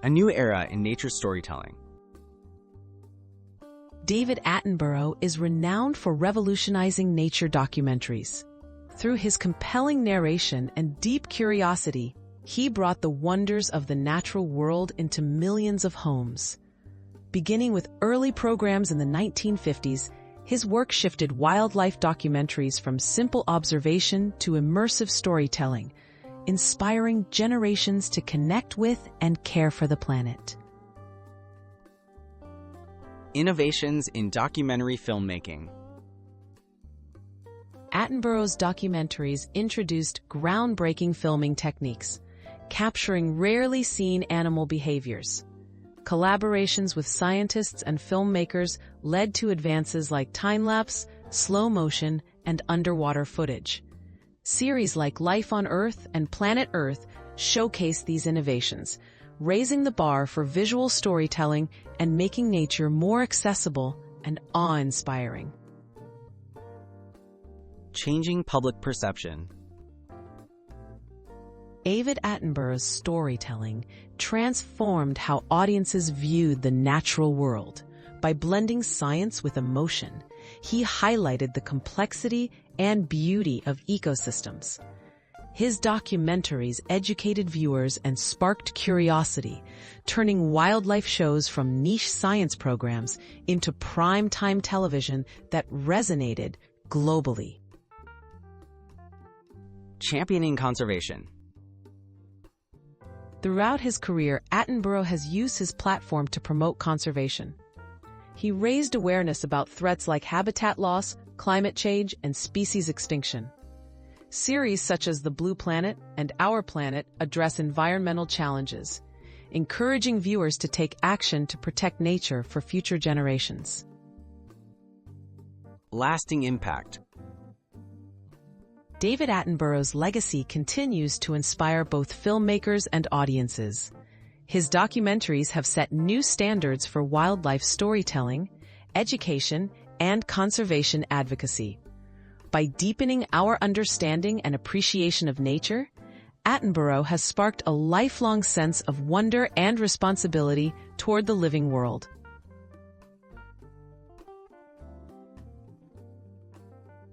a new era in nature storytelling. David Attenborough is renowned for revolutionizing nature documentaries. Through his compelling narration and deep curiosity, he brought the wonders of the natural world into millions of homes. Beginning with early programs in the 1950s, his work shifted wildlife documentaries from simple observation to immersive storytelling, inspiring generations to connect with and care for the planet. Innovations in documentary filmmaking. Attenborough's documentaries introduced groundbreaking filming techniques, capturing rarely seen animal behaviors. Collaborations with scientists and filmmakers led to advances like time-lapse, slow motion, and underwater footage. Series like Life on Earth and Planet Earth showcase these innovations, raising the bar for visual storytelling and making nature more accessible and awe-inspiring. Changing public perception. David Attenborough's storytelling transformed how audiences viewed the natural world. By blending science with emotion, he highlighted the complexity and beauty of ecosystems. His documentaries educated viewers and sparked curiosity, turning wildlife shows from niche science programs into prime-time television that resonated globally. Championing conservation. Throughout his career, Attenborough has used his platform to promote conservation. He raised awareness about threats like habitat loss, climate change, and species extinction. Series such as The Blue Planet and Our Planet address environmental challenges, encouraging viewers to take action to protect nature for future generations. Lasting impact. David Attenborough's legacy continues to inspire both filmmakers and audiences. His documentaries have set new standards for wildlife storytelling, education, and conservation advocacy. By deepening our understanding and appreciation of nature, Attenborough has sparked a lifelong sense of wonder and responsibility toward the living world.